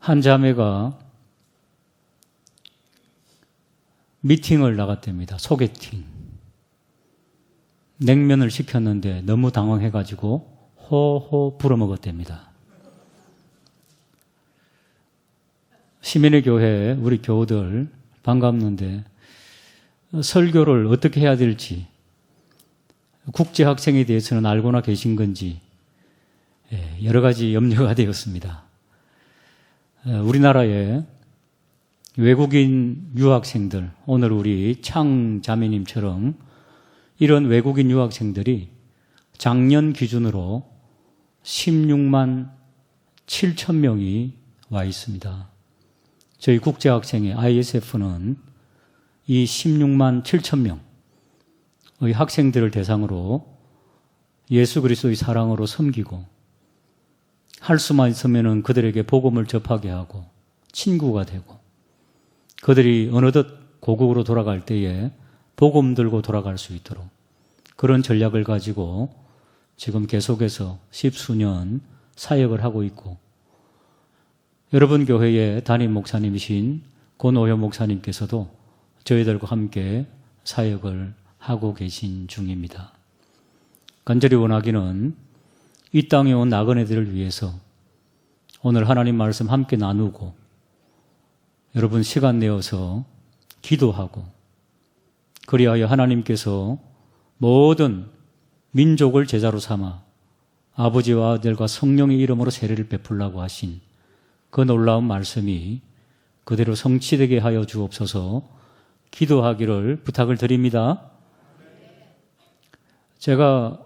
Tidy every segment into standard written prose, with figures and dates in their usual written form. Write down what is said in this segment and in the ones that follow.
한 자매가 미팅을 나갔답니다. 소개팅. 냉면을 시켰는데 너무 당황해가지고 호호 불어먹었답니다. 시민의 교회 우리 교우들 반갑는데 설교를 어떻게 해야 될지, 국제학생에 대해서는 알고나 계신 건지 여러 가지 염려가 되었습니다. 우리나라에 외국인 유학생들, 오늘 우리 창 자매님처럼 이런 외국인 유학생들이 작년 기준으로 16만 7천 명이 와 있습니다. 저희 국제학생회 ISF는 이 16만 7천 명의 학생들을 대상으로 예수 그리스도의 사랑으로 섬기고, 할 수만 있으면 그들에게 복음을 접하게 하고 친구가 되고, 그들이 어느덧 고국으로 돌아갈 때에 복음 들고 돌아갈 수 있도록 그런 전략을 가지고 지금 계속해서 10수년 사역을 하고 있고, 여러분 교회의 담임 목사님이신 권오효 목사님께서도 저희들과 함께 사역을 하고 계신 중입니다. 간절히 원하기는 이 땅에 온 나그네들을 위해서 오늘 하나님 말씀 함께 나누고, 여러분 시간 내어서 기도하고, 그리하여 하나님께서 모든 민족을 제자로 삼아 아버지와 아들과 성령의 이름으로 세례를 베풀라고 하신 그 놀라운 말씀이 그대로 성취되게 하여 주옵소서 기도하기를 부탁을 드립니다. 제가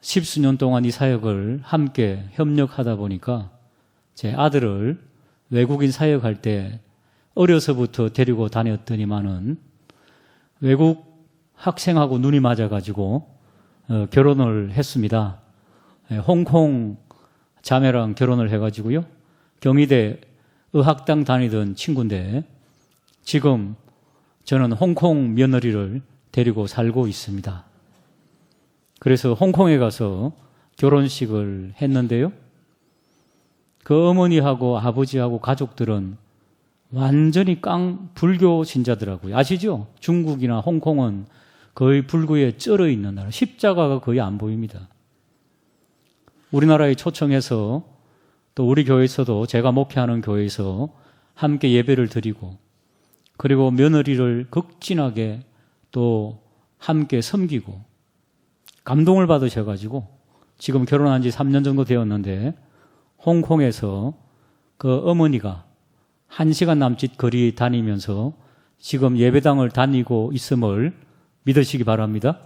10수년 동안 이 사역을 함께 협력하다 보니까 제 아들을 외국인 사역할 때 어려서부터 데리고 다녔더니만은 외국 학생하고 눈이 맞아가지고 결혼을 했습니다. 홍콩 자매랑 결혼을 해가지고요. 경희대 의학당 다니던 친구인데 지금 저는 홍콩 며느리를 데리고 살고 있습니다. 그래서 홍콩에 가서 결혼식을 했는데요. 그 어머니하고 아버지하고 가족들은 완전히 불교 신자더라고요. 아시죠? 중국이나 홍콩은 거의 불교에 쩔어 있는 나라. 십자가가 거의 안 보입니다. 우리나라에 초청해서 또 우리 교회에서도 제가 목회하는 교회에서 함께 예배를 드리고, 그리고 며느리를 극진하게 또 함께 섬기고 감동을 받으셔가지고 지금 결혼한 지 3년 정도 되었는데 홍콩에서 그 어머니가 1시간 남짓 거리 다니면서 지금 예배당을 다니고 있음을 믿으시기 바랍니다.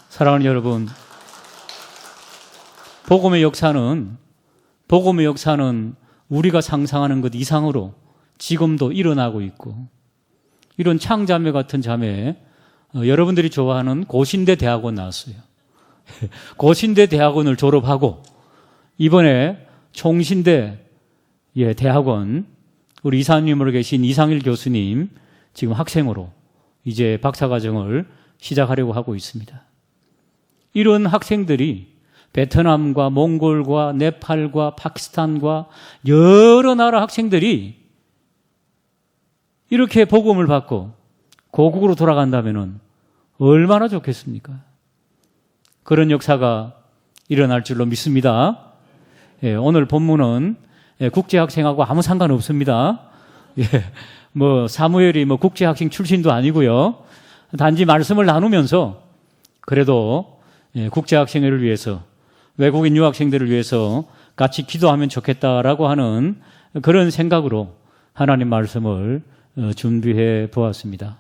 사랑하는 여러분, 복음의 역사는 우리가 상상하는 것 이상으로 지금도 일어나고 있고, 이런 창자매 같은 자매, 여러분들이 좋아하는 고신대 대학원 나왔어요. 고신대 대학원을 졸업하고 이번에 총신대 대학원 우리 이사님으로 계신 이상일 교수님 지금 학생으로 이제 박사과정을 시작하려고 하고 있습니다. 이런 학생들이 베트남과 몽골과 네팔과 파키스탄과 여러 나라 학생들이 이렇게 복음을 받고 고국으로 돌아간다면 얼마나 좋겠습니까? 그런 역사가 일어날 줄로 믿습니다. 오늘 본문은 국제학생하고 아무 상관없습니다. 사무엘이 국제학생 출신도 아니고요. 단지 말씀을 나누면서 그래도 국제학생회를 위해서, 외국인 유학생들을 위해서 같이 기도하면 좋겠다라고 하는 그런 생각으로 하나님 말씀을 준비해 보았습니다.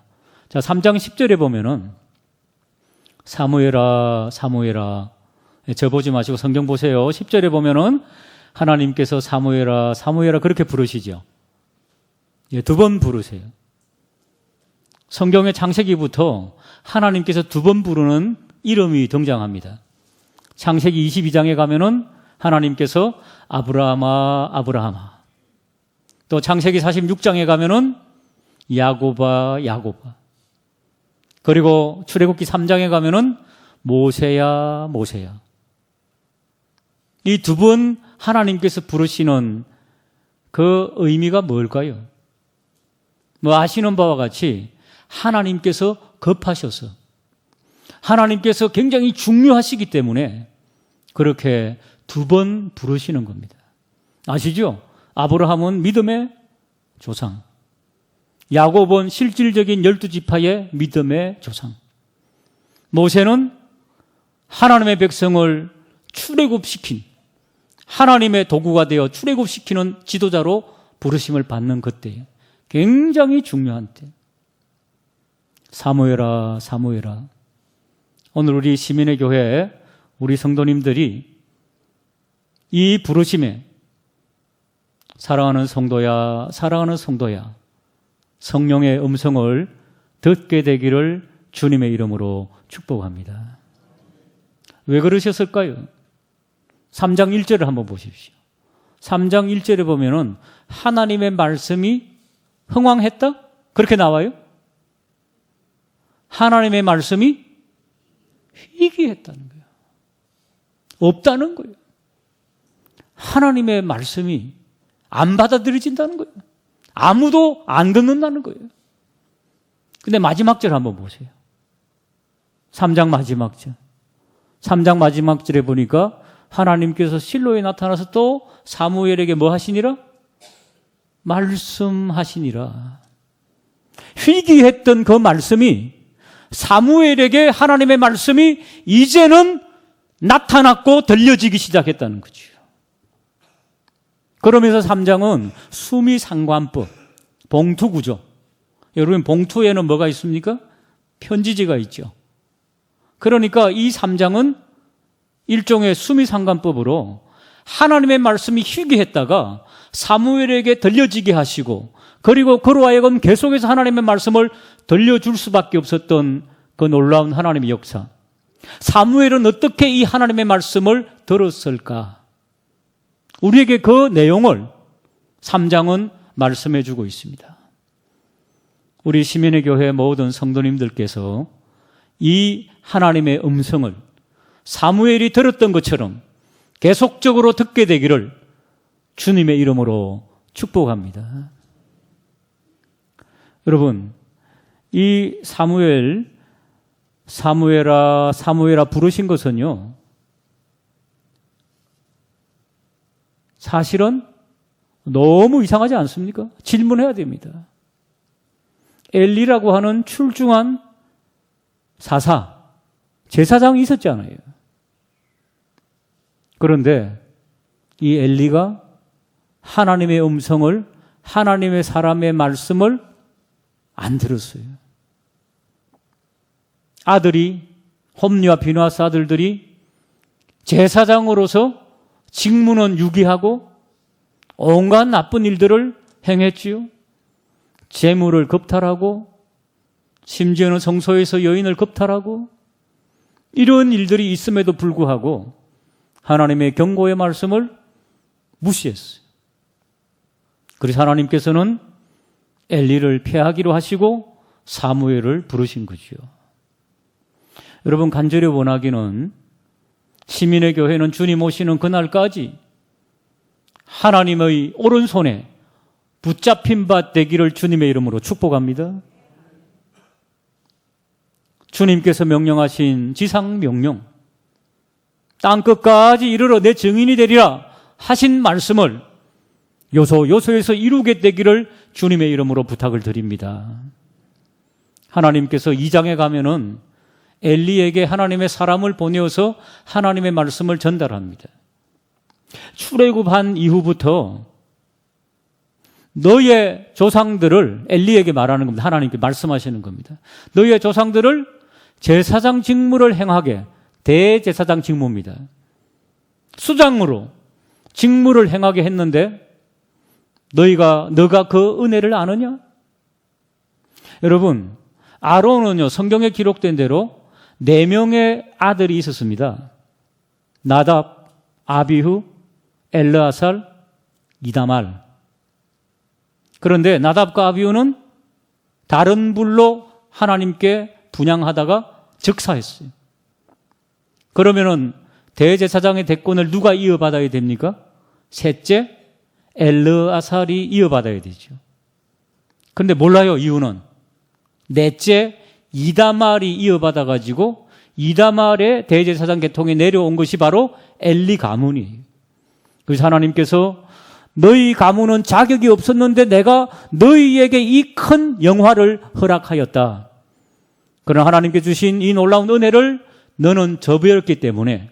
자, 3장 10절에 보면은 사무엘아 사무엘아, 저보지 마시고 성경 보세요. 10절에 보면은 하나님께서 사무엘아 사무엘아 그렇게 부르시죠. 2번 부르세요. 성경의 창세기부터 하나님께서 2번 부르는 이름이 등장합니다. 창세기 22장에 가면은 하나님께서 아브라함아 아브라함아, 또 창세기 46장에 가면은 야곱아 야곱아, 그리고 출애굽기 3장에 가면은 모세야 모세야. 이 2번 하나님께서 부르시는 그 의미가 뭘까요? 뭐 아시는 바와 같이 하나님께서 급하셔서 하나님께서 굉장히 중요하시기 때문에 그렇게 2번 부르시는 겁니다. 아시죠? 아브라함은 믿음의 조상, 야곱은 실질적인 12지파의 믿음의 조상, 모세는 하나님의 백성을 출애굽시킨 하나님의 도구가 되어 출애굽시키는 지도자로 부르심을 받는 그때에 굉장히 중요한 때. 사무엘아 사무엘아. 오늘 우리 시민의 교회 우리 성도님들이 이 부르심에 사랑하는 성도야 사랑하는 성도야 성령의 음성을 듣게 되기를 주님의 이름으로 축복합니다. 왜 그러셨을까요? 3장 1절을 한번 보십시오. 3장 1절에 보면은 하나님의 말씀이 흥왕했다? 그렇게 나와요? 하나님의 말씀이 희귀했다는 거예요. 없다는 거예요. 하나님의 말씀이 안 받아들여진다는 거예요. 아무도 안 듣는다는 거예요. 근데 마지막 절 한번 보세요. 3장 마지막 절. 3장 마지막 절에 보니까 하나님께서 실로에 나타나서 또 사무엘에게 뭐 하시니라? 말씀하시니라. 희귀했던 그 말씀이 사무엘에게 하나님의 말씀이 이제는 나타났고 들려지기 시작했다는 거죠. 그러면서 3장은 수미상관법, 봉투구조. 여러분 봉투에는 뭐가 있습니까? 편지지가 있죠. 그러니까 이 3장은 일종의 수미상관법으로 하나님의 말씀이 희귀했다가 사무엘에게 들려지게 하시고 그리고 그로 하여금 계속해서 하나님의 말씀을 들려줄 수밖에 없었던 그 놀라운 하나님의 역사. 사무엘은 어떻게 이 하나님의 말씀을 들었을까? 우리에게 그 내용을 3장은 말씀해 주고 있습니다. 우리 시민의 교회 모든 성도님들께서 이 하나님의 음성을 사무엘이 들었던 것처럼 계속적으로 듣게 되기를 주님의 이름으로 축복합니다. 여러분, 이 사무엘아 부르신 것은요, 사실은 너무 이상하지 않습니까? 질문해야 됩니다. 엘리라고 하는 출중한 사사, 제사장이 있었잖아요. 그런데 이 엘리가 하나님의 음성을, 하나님의 사람의 말씀을 안 들었어요. 아들이, 홈리와 비누아스 아들들이 제사장으로서 직무는 유기하고 온갖 나쁜 일들을 행했지요. 재물을 겁탈하고 심지어는 성소에서 여인을 겁탈하고 이런 일들이 있음에도 불구하고 하나님의 경고의 말씀을 무시했어요. 그래서 하나님께서는 엘리를 폐하기로 하시고 사무엘을 부르신 거죠. 여러분, 간절히 원하기는 시민의 교회는 주님 오시는 그날까지 하나님의 오른손에 붙잡힌 바 되기를 주님의 이름으로 축복합니다. 주님께서 명령하신 지상 명령, 땅끝까지 이르러 내 증인이 되리라 하신 말씀을 요소에서 이루게 되기를 주님의 이름으로 부탁을 드립니다. 하나님께서 2장에 가면은 엘리에게 하나님의 사람을 보내어서 하나님의 말씀을 전달합니다. 출애굽한 이후부터 너의 조상들을, 엘리에게 말하는 겁니다. 하나님께 말씀하시는 겁니다. 너의 조상들을 제사장 직무를 행하게, 대제사장 직무입니다. 수장으로 직무를 행하게 했는데 너가 그 은혜를 아느냐? 여러분, 아론은요, 성경에 기록된 대로 4명의 아들이 있었습니다. 나답, 아비후, 엘르아살, 이다말. 그런데 나답과 아비후는 다른 불로 하나님께 분향하다가 즉사했어요. 그러면은 대제사장의 대권을 누가 이어받아야 됩니까? 셋째, 엘르아살이 이어받아야 되죠. 그런데 몰라요, 이유는. 넷째 이다말이 이어받아가지고 이다말의 대제사장 계통에 내려온 것이 바로 엘리 가문이에요. 그래서 하나님께서 너희 가문은 자격이 없었는데 내가 너희에게 이 큰 영화를 허락하였다. 그러나 하나님께 주신 이 놀라운 은혜를 너는 저버렸기 때문에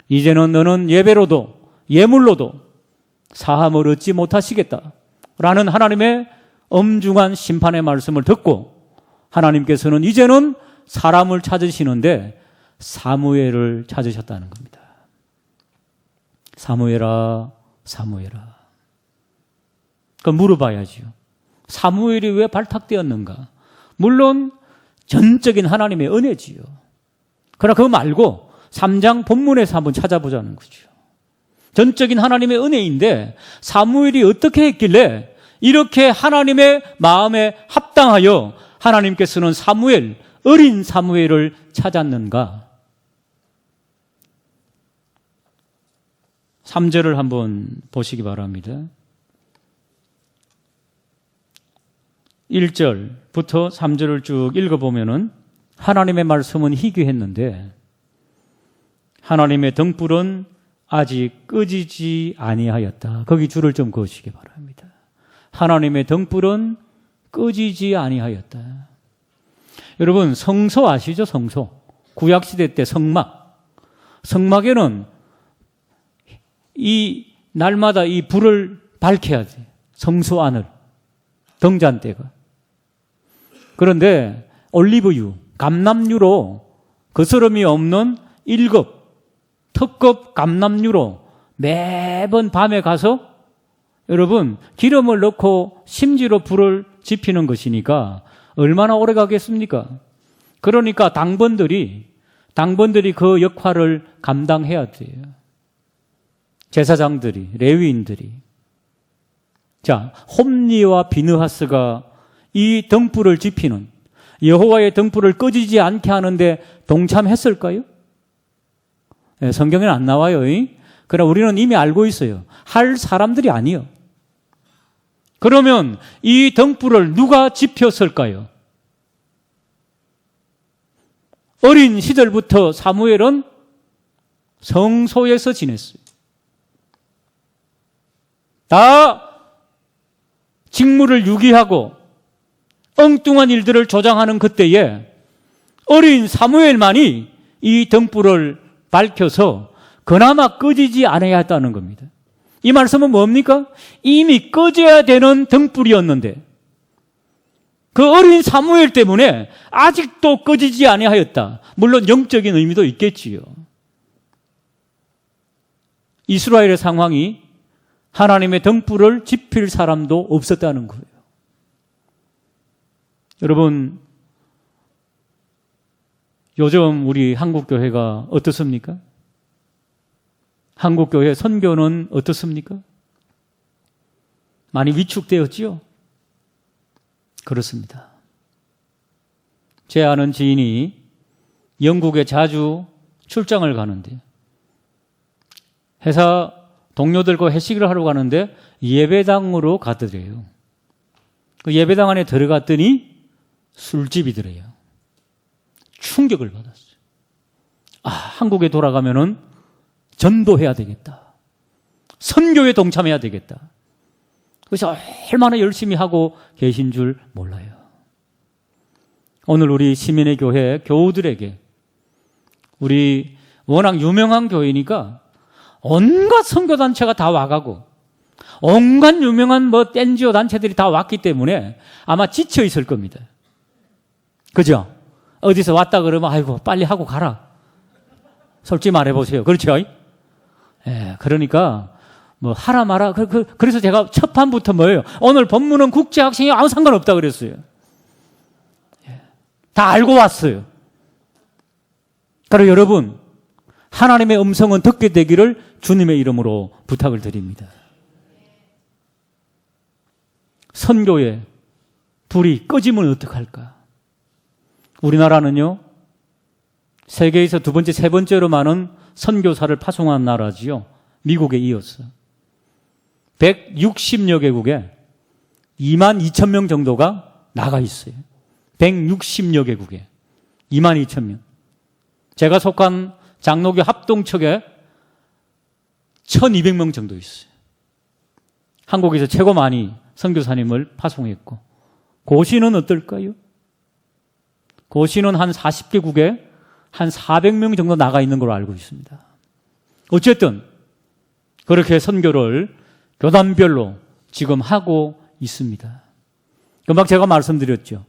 이제는 너는 예배로도 예물로도 사함을 얻지 못하시겠다 라는 하나님의 엄중한 심판의 말씀을 듣고 하나님께서는 이제는 사람을 찾으시는데 사무엘을 찾으셨다는 겁니다. 사무엘아, 사무엘아. 그럼 물어봐야죠. 사무엘이 왜 발탁되었는가? 물론 전적인 하나님의 은혜지요. 그러나 그거 말고 3장 본문에서 한번 찾아보자는 거죠. 전적인 하나님의 은혜인데 사무엘이 어떻게 했길래 이렇게 하나님의 마음에 합당하여 하나님께서는 사무엘, 어린 사무엘을 찾았는가? 3절을 한번 보시기 바랍니다. 1절부터 3절을 쭉 읽어보면은 하나님의 말씀은 희귀했는데 하나님의 등불은 아직 꺼지지 아니하였다. 거기 줄을 좀 그으시기 바랍니다. 하나님의 등불은 꺼지지 아니하였다. 여러분 성소 아시죠? 성소. 구약시대 때 성막. 성막에는 이 날마다 이 불을 밝혀야 돼. 성소 안을. 등잔대가. 그런데 올리브유, 감람유로 거스름이 없는 1급, 특급 감람유로 매번 밤에 가서 여러분 기름을 넣고 심지로 불을 지피는 것이니까 얼마나 오래 가겠습니까? 그러니까 당번들이 그 역할을 감당해야 돼요. 제사장들이, 레위인들이. 자, 홈리와 비느하스가 이 등불을 지피는 여호와의 등불을 꺼지지 않게 하는데 동참했을까요? 네, 성경에는 안 나와요. 그러나 우리는 이미 알고 있어요. 할 사람들이 아니요. 그러면 이 등불을 누가 지폈을까요? 어린 시절부터 사무엘은 성소에서 지냈어요. 다 직무를 유기하고 엉뚱한 일들을 조장하는 그때에 어린 사무엘만이 이 등불을 밝혀서 그나마 꺼지지 않아야 했다는 겁니다. 이 말씀은 뭡니까? 이미 꺼져야 되는 등불이었는데 그 어린 사무엘 때문에 아직도 꺼지지 아니하였다. 물론 영적인 의미도 있겠지요. 이스라엘의 상황이 하나님의 등불을 지필 사람도 없었다는 거예요. 여러분, 요즘 우리 한국교회가 어떻습니까? 한국교회 선교는 어떻습니까? 많이 위축되었지요? 그렇습니다. 제 아는 지인이 영국에 자주 출장을 가는데 회사 동료들과 회식을 하러 가는데 예배당으로 가더래요. 그 예배당 안에 들어갔더니 술집이더래요. 충격을 받았어요. 아, 한국에 돌아가면은 전도해야 되겠다. 선교에 동참해야 되겠다. 그래서 얼마나 열심히 하고 계신 줄 몰라요. 오늘 우리 시민의 교회 교우들에게 우리 워낙 유명한 교회니까 온갖 선교단체가 다 와가고 온갖 유명한 NGO 단체들이 다 왔기 때문에 아마 지쳐 있을 겁니다. 그죠? 어디서 왔다 그러면 아이고 빨리 하고 가라. 솔직히 말해보세요. 그렇죠? 예, 그러니까 뭐 하라 마라. 그래서 제가 첫 판부터 뭐예요? 오늘 본문은 국제학생이 아무 상관없다 그랬어요. 예, 다 알고 왔어요. 그리고 여러분 하나님의 음성은 듣게 되기를 주님의 이름으로 부탁을 드립니다. 선교에 불이 꺼지면 어떡할까? 우리나라는요, 세계에서 두 번째, 세 번째로 많은 선교사를 파송한 나라지요. 미국에 이어서. 160여 개국에 2만 2천 명 정도가 나가 있어요. 160여 개국에 2만 2천 명. 제가 속한 장로교 합동척에 1200명 정도 있어요. 한국에서 최고 많이 선교사님을 파송했고, 고시는 어떨까요? 고시는 한 40개국에 한 400명 정도 나가 있는 걸로 알고 있습니다. 어쨌든 그렇게 선교를 교단별로 지금 하고 있습니다. 금방 제가 말씀드렸죠.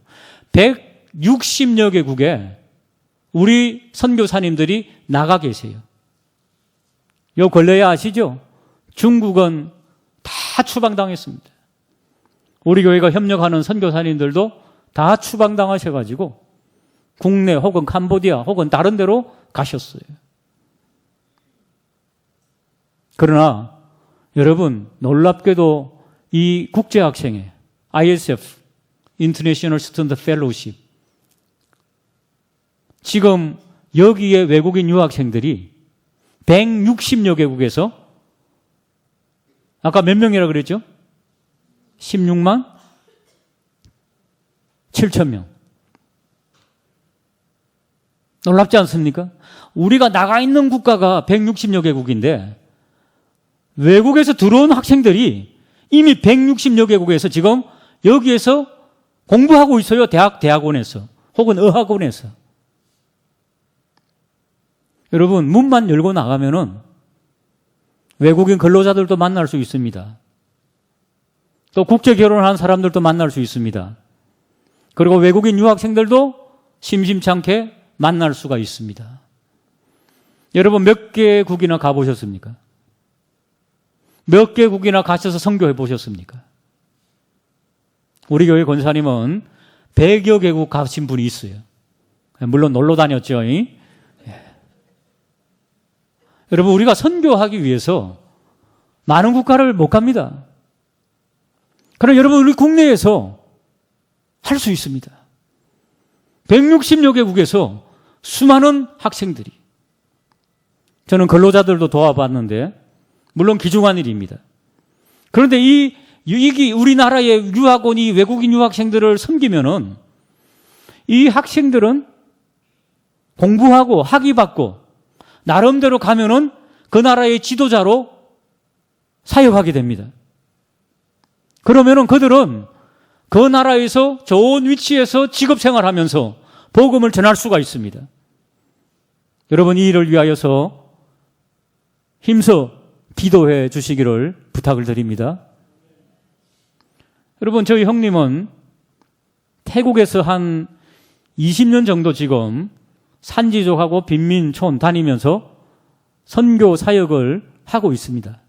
160여 개국에 우리 선교사님들이 나가 계세요. 요 근래에 아시죠? 중국은 다 추방당했습니다. 우리 교회가 협력하는 선교사님들도 다 추방당하셔가지고 국내 혹은 캄보디아 혹은 다른 데로 가셨어요. 그러나 여러분, 놀랍게도 이 국제학생회 ISF International Student Fellowship, 지금 여기에 외국인 유학생들이 160여 개국에서 아까 몇 명이라 그랬죠? 16만 7천 명. 놀랍지 않습니까? 우리가 나가 있는 국가가 160여 개국인데 외국에서 들어온 학생들이 이미 160여 개국에서 지금 여기에서 공부하고 있어요. 대학원에서 혹은 어학원에서. 여러분, 문만 열고 나가면은 외국인 근로자들도 만날 수 있습니다. 또 국제 결혼한 사람들도 만날 수 있습니다. 그리고 외국인 유학생들도 심심치 않게 만날 수가 있습니다. 여러분, 몇 개국이나 가보셨습니까? 몇 개국이나 가셔서 선교해 보셨습니까? 우리 교회 권사님은 100여 개국 가신 분이 있어요. 물론 놀러 다녔죠. 여러분, 우리가 선교하기 위해서 많은 국가를 못 갑니다. 그러나 여러분, 우리 국내에서 할 수 있습니다. 160여 개국에서 수많은 학생들이, 저는 근로자들도 도와봤는데 물론 귀중한 일입니다. 그런데 이 우리나라의 유학원이 외국인 유학생들을 섬기면은 이 학생들은 공부하고 학위받고 나름대로 가면은 그 나라의 지도자로 사역하게 됩니다. 그러면은 그들은 그 나라에서 좋은 위치에서 직업생활하면서 복음을 전할 수가 있습니다. 여러분, 이 일을 위하여서 힘써 기도해 주시기를 부탁을 드립니다. 여러분, 저희 형님은 태국에서 한 20년 정도 지금 산지족하고 빈민촌 다니면서 선교 사역을 하고 있습니다.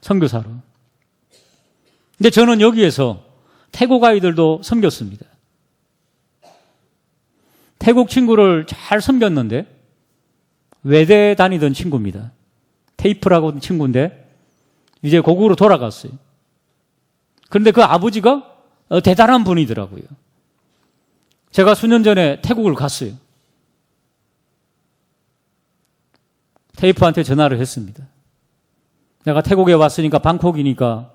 선교사로. 근데 저는 여기에서 태국 아이들도 섬겼습니다. 태국 친구를 잘 섬겼는데 외대 다니던 친구입니다. 테이프라고 하는 친구인데 이제 고국으로 돌아갔어요. 그런데 그 아버지가 대단한 분이더라고요. 제가 수년 전에 태국을 갔어요. 테이프한테 전화를 했습니다. 내가 태국에 왔으니까 방콕이니까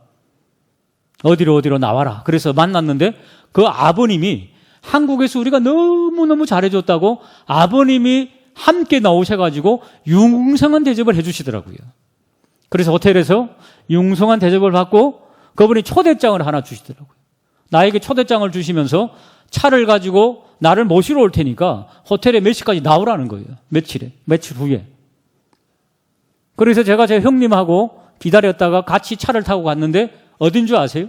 어디로 나와라. 그래서 만났는데 그 아버님이 한국에서 우리가 너무너무 잘해줬다고 아버님이 함께 나오셔가지고 융성한 대접을 해주시더라고요. 그래서 호텔에서 융성한 대접을 받고 그분이 초대장을 하나 주시더라고요. 나에게 초대장을 주시면서 차를 가지고 나를 모시러 올 테니까 호텔에 몇 시까지 나오라는 거예요. 며칠 후에. 그래서 제가 제 형님하고 기다렸다가 같이 차를 타고 갔는데 어딘 줄 아세요?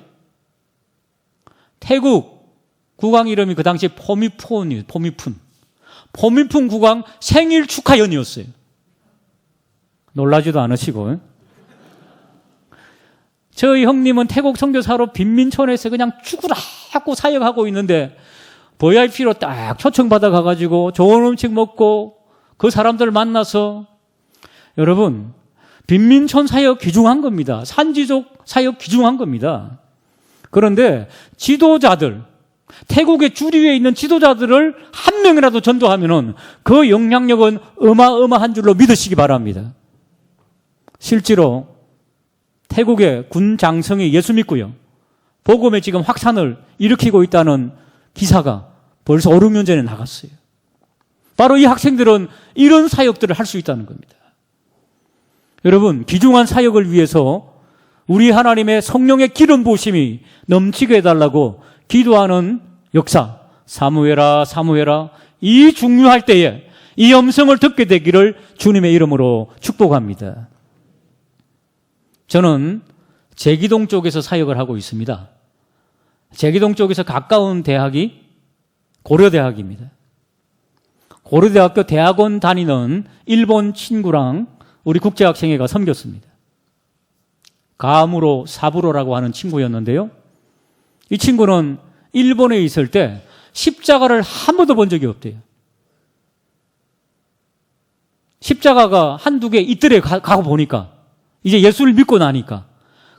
태국 국왕 이름이 그 당시에 포미푼이에요. 포미푼 국왕 생일 축하 연이었어요. 놀라지도 않으시고. 저희 형님은 태국 선교사로 빈민촌에서 그냥 죽으라 하고 사역하고 있는데 VIP로 딱 초청받아 가가지고 좋은 음식 먹고 그 사람들 만나서, 여러분, 빈민촌 사역 귀중한 겁니다. 산지족 사역 귀중한 겁니다. 그런데 지도자들, 태국의 주류에 있는 지도자들을 한 명이라도 전도하면은 그 영향력은 어마어마한 줄로 믿으시기 바랍니다. 실제로 태국의 군 장성이 예수 믿고요. 복음에 지금 확산을 일으키고 있다는 기사가 벌써 5, 6년 전에 나갔어요. 바로 이 학생들은 이런 사역들을 할 수 있다는 겁니다. 여러분, 귀중한 사역을 위해서 우리 하나님의 성령의 기름 부으심이 넘치게 해달라고 기도하는 역사, 사무엘아 사무엘아, 이 중요할 때에 이 음성을 듣게 되기를 주님의 이름으로 축복합니다. 저는 제기동 쪽에서 사역을 하고 있습니다. 제기동 쪽에서 가까운 대학이 고려대학입니다. 고려대학교 대학원 다니는 일본 친구랑 우리 국제학생회가 섬겼습니다. 가무로 사부로라고 하는 친구였는데요. 이 친구는 일본에 있을 때 십자가를 한 번도 본 적이 없대요. 십자가가 한두 개 있더래 가고 보니까. 이제 예수를 믿고 나니까.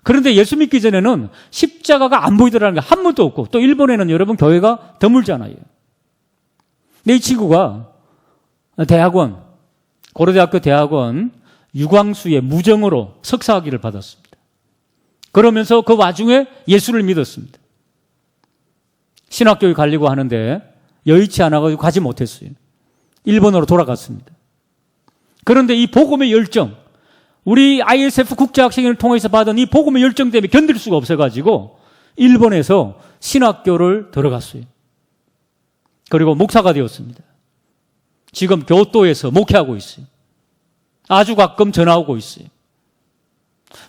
그런데 예수 믿기 전에는 십자가가 안 보이더라는 게 한 번도 없고, 또 일본에는 여러분 교회가 드물잖아요. 근데 이 친구가 대학원, 고려대학교 대학원 유광수의 무정으로 석사학위를 받았습니다. 그러면서 그 와중에 예수를 믿었습니다. 신학교에 가려고 하는데 여의치 않아가지고 가지 못했어요. 일본으로 돌아갔습니다. 그런데 이 복음의 열정, 우리 ISF 국제학생회를 통해서 받은 이 복음의 열정 때문에 견딜 수가 없어가지고 일본에서 신학교를 들어갔어요. 그리고 목사가 되었습니다. 지금 교토에서 목회하고 있어요. 아주 가끔 전화 오고 있어요.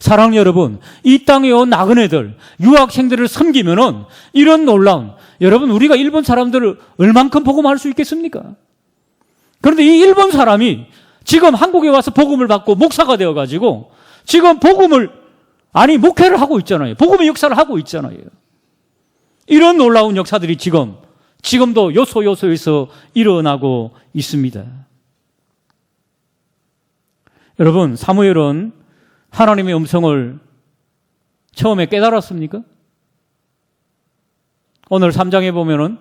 사랑하는 여러분, 이 땅에 온 나그네들, 유학생들을 섬기면은 이런 놀라운, 여러분 우리가 일본 사람들을 얼만큼 복음할 수 있겠습니까? 그런데 이 일본 사람이 지금 한국에 와서 복음을 받고 목사가 되어가지고 지금 목회를 하고 있잖아요. 복음의 역사를 하고 있잖아요. 이런 놀라운 역사들이 지금도 요소에서 일어나고 있습니다. 여러분, 사무엘은 하나님의 음성을 처음에 깨달았습니까? 오늘 3장에 보면은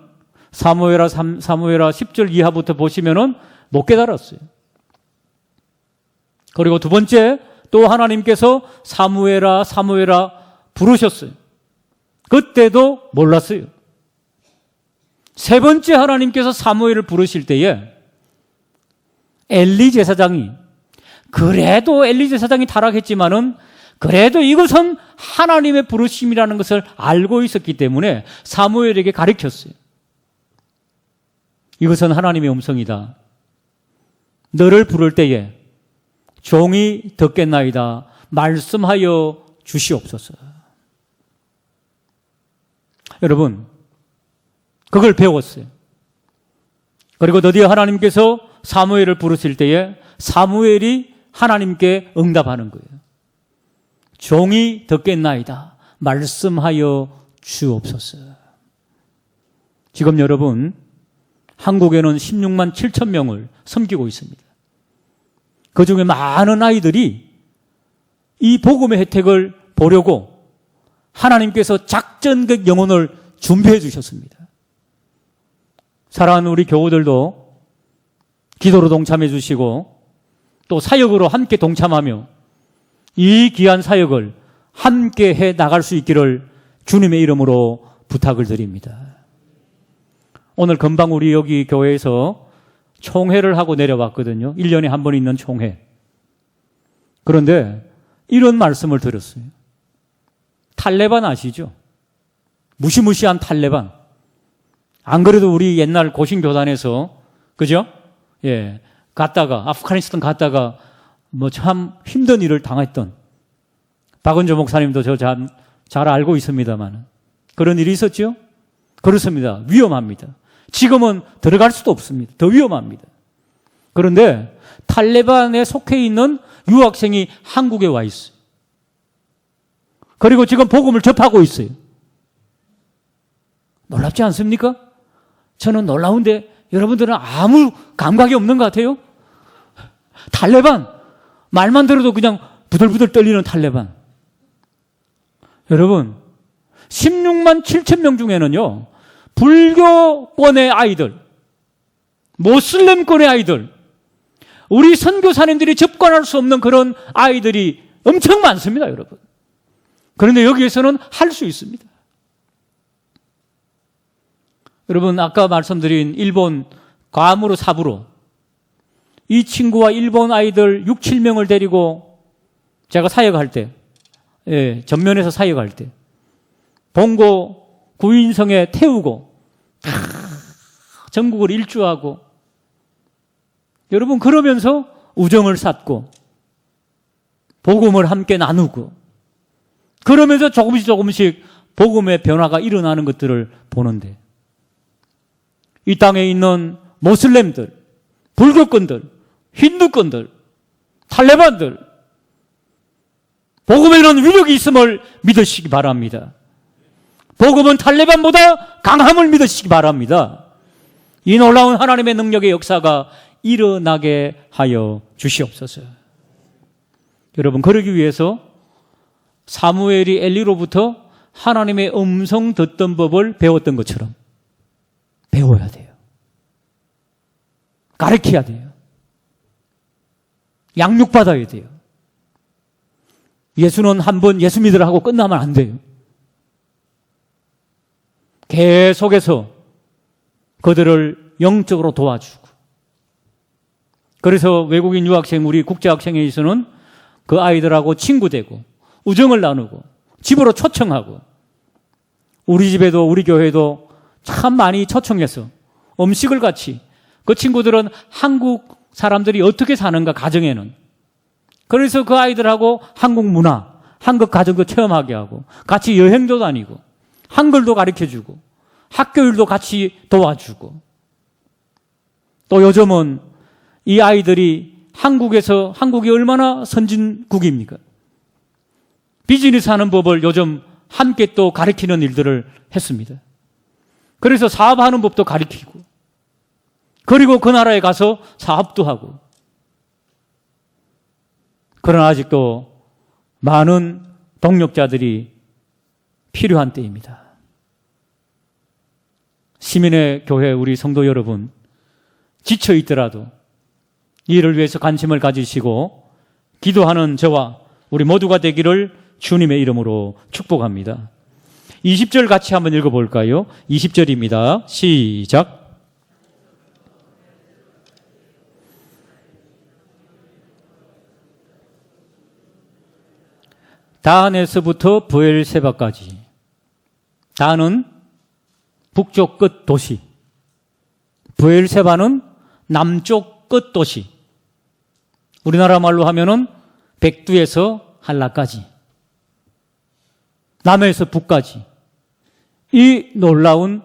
사무엘하 10절 이하부터 보시면은 못 깨달았어요. 그리고 두 번째, 또 하나님께서 사무엘아 부르셨어요. 그때도 몰랐어요. 세 번째, 하나님께서 사무엘을 부르실 때에 엘리 제사장이, 그래도 엘리 제사장이 타락했지만은 그래도 이것은 하나님의 부르심이라는 것을 알고 있었기 때문에 사무엘에게 가르쳤어요. 이것은 하나님의 음성이다. 너를 부를 때에 종이 듣겠나이다. 말씀하여 주시옵소서. 여러분, 그걸 배웠어요. 그리고 드디어 하나님께서 사무엘을 부르실 때에 사무엘이 하나님께 응답하는 거예요. 종이 듣겠나이다. 말씀하여 주옵소서. 지금 여러분, 한국에는 16만 7천 명을 섬기고 있습니다. 그 중에 많은 아이들이 이 복음의 혜택을 보려고 하나님께서 작전적 영혼을 준비해 주셨습니다. 사랑하는 우리 교우들도 기도로 동참해 주시고 또 사역으로 함께 동참하며 이 귀한 사역을 함께 해 나갈 수 있기를 주님의 이름으로 부탁을 드립니다. 오늘 금방 우리 여기 교회에서 총회를 하고 내려왔거든요. 1년에 한 번 있는 총회. 그런데 이런 말씀을 들었어요. 탈레반 아시죠? 무시무시한 탈레반. 안 그래도 우리 옛날 고신교단에서, 그죠? 예. 아프가니스탄 갔다가 뭐 참 힘든 일을 당했던 박은조 목사님도 저 잘 알고 있습니다만 그런 일이 있었죠? 그렇습니다. 위험합니다. 지금은 들어갈 수도 없습니다. 더 위험합니다. 그런데 탈레반에 속해 있는 유학생이 한국에 와 있어요. 그리고 지금 복음을 접하고 있어요. 놀랍지 않습니까? 저는 놀라운데 여러분들은 아무 감각이 없는 것 같아요. 탈레반, 말만 들어도 그냥 부들부들 떨리는 탈레반. 여러분, 16만 7천 명 중에는요, 불교권의 아이들, 모슬렘권의 아이들, 우리 선교사님들이 접근할 수 없는 그런 아이들이 엄청 많습니다, 여러분. 그런데 여기에서는 할 수 있습니다. 여러분, 아까 말씀드린 일본 괌으로 삽으로 이 친구와 일본 아이들 6, 7명을 데리고 제가 사역할 때, 전면에서 사역할 때, 봉고 구인성에 태우고, 다 전국을 일주하고, 여러분, 그러면서 우정을 쌓고, 복음을 함께 나누고, 그러면서 조금씩 복음의 변화가 일어나는 것들을 보는데, 이 땅에 있는 모슬렘들, 불교권들, 힌두권들, 탈레반들, 복음에는 위력이 있음을 믿으시기 바랍니다. 복음은 탈레반보다 강함을 믿으시기 바랍니다. 이 놀라운 하나님의 능력의 역사가 일어나게 하여 주시옵소서. 여러분, 그러기 위해서 사무엘이 엘리로부터 하나님의 음성 듣던 법을 배웠던 것처럼 배워야 돼요. 가르쳐야 돼요. 양육받아야 돼요. 예수는 한번 예수 믿으라 하고 끝나면 안 돼요. 계속해서 그들을 영적으로 도와주고, 그래서 외국인 유학생, 우리 국제학생회에서는 그 아이들하고 친구 되고 우정을 나누고 집으로 초청하고, 우리 집에도 우리 교회도 참 많이 초청해서 음식을 같이, 그 친구들은 한국 사람들이 어떻게 사는가, 가정에는. 그래서 그 아이들하고 한국 문화, 한국 가정도 체험하게 하고, 같이 여행도 다니고, 한글도 가르쳐주고, 학교일도 같이 도와주고, 또 요즘은 이 아이들이 한국이 얼마나 선진국입니까? 비즈니스 하는 법을 요즘 함께 또 가르치는 일들을 했습니다. 그래서 사업하는 법도 가르치고, 그리고 그 나라에 가서 사업도 하고. 그러나 아직도 많은 동력자들이 필요한 때입니다. 시민의 교회 우리 성도 여러분, 지쳐 있더라도 이를 위해서 관심을 가지시고 기도하는 저와 우리 모두가 되기를 주님의 이름으로 축복합니다. 20절 같이 한번 읽어볼까요? 20절입니다. 시작. 다한에서부터 브엘세바까지. 다한은 북쪽 끝 도시, 브엘세바는 남쪽 끝 도시. 우리나라 말로 하면은 백두에서 한라까지, 남에서 북까지. 이 놀라운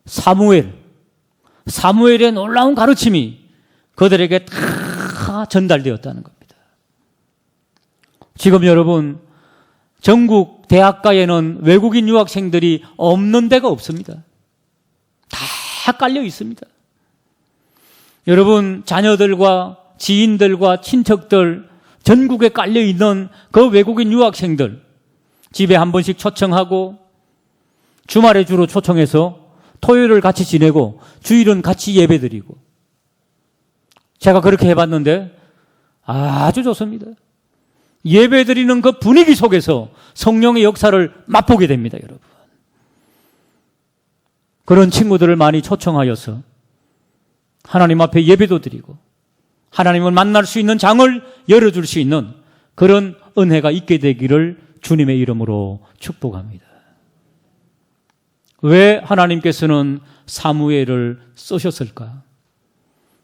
사무엘의 놀라운 가르침이 그들에게 다 전달되었다는 겁니다. 지금 여러분, 전국 대학가에는 외국인 유학생들이 없는 데가 없습니다. 다 깔려 있습니다. 여러분, 자녀들과 지인들과 친척들, 전국에 깔려 있는 그 외국인 유학생들, 집에 한 번씩 초청하고, 주말에 주로 초청해서 토요일을 같이 지내고 주일은 같이 예배드리고. 제가 그렇게 해봤는데 아주 좋습니다. 예배드리는 그 분위기 속에서 성령의 역사를 맛보게 됩니다, 여러분. 그런 친구들을 많이 초청하여서 하나님 앞에 예배도 드리고 하나님을 만날 수 있는 장을 열어줄 수 있는 그런 은혜가 있게 되기를 주님의 이름으로 축복합니다. 왜 하나님께서는 사무엘을 쓰셨을까?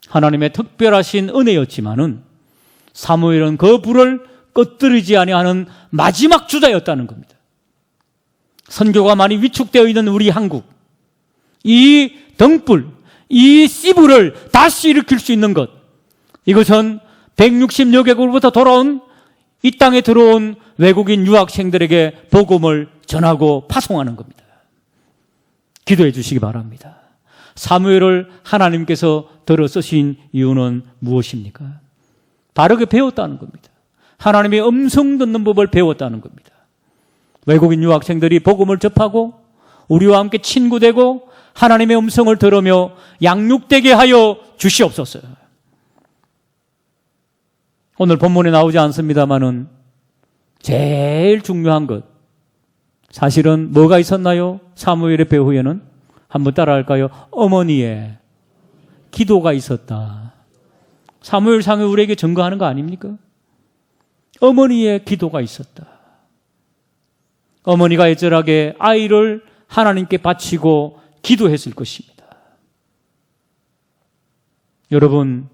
하나님의 특별하신 은혜였지만은 사무엘은 그 불을 꺼뜨리지 아니하는 마지막 주자였다는 겁니다. 선교가 많이 위축되어 있는 우리 한국, 이 등불, 이 씨불을 다시 일으킬 수 있는 것, 이것은 160여 개국으로부터 돌아온 이 땅에 들어온 외국인 유학생들에게 복음을 전하고 파송하는 겁니다. 기도해 주시기 바랍니다. 사무엘을 하나님께서 들어 쓰신 이유는 무엇입니까? 바르게 배웠다는 겁니다. 하나님의 음성 듣는 법을 배웠다는 겁니다. 외국인 유학생들이 복음을 접하고 우리와 함께 친구되고 하나님의 음성을 들으며 양육되게 하여 주시옵소서. 오늘 본문에 나오지 않습니다마는 제일 중요한 것, 사실은 뭐가 있었나요? 사무엘의 배후에는 한번 따라할까요? 어머니의 기도가 있었다. 사무엘상이 우리에게 증거하는 거 아닙니까? 어머니의 기도가 있었다. 어머니가 애절하게 아이를 하나님께 바치고 기도했을 것입니다. 여러분,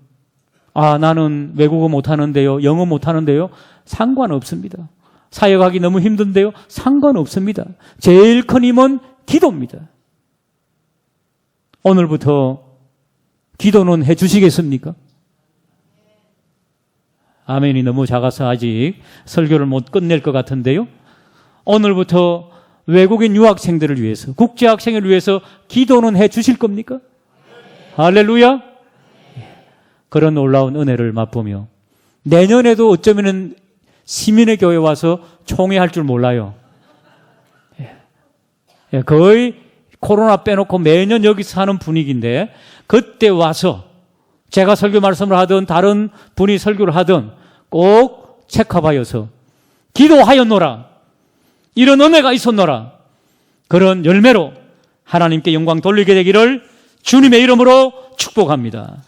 나는 외국어 못하는데요, 영어 못하는데요, 상관없습니다. 사역하기 너무 힘든데요, 상관없습니다. 제일 큰 힘은 기도입니다. 오늘부터 기도는 해 주시겠습니까? 아멘이 너무 작아서 아직 설교를 못 끝낼 것 같은데요. 오늘부터 외국인 유학생들을 위해서, 국제학생을 위해서 기도는 해 주실 겁니까? 할렐루야. 그런 놀라운 은혜를 맛보며 내년에도 어쩌면 시민의 교회 와서 총회할 줄 몰라요. 거의 코로나 빼놓고 매년 여기서 하는 분위기인데, 그때 와서 제가 설교 말씀을 하든 다른 분이 설교를 하든 꼭 체크하여서 기도하였노라, 이런 은혜가 있었노라, 그런 열매로 하나님께 영광 돌리게 되기를 주님의 이름으로 축복합니다.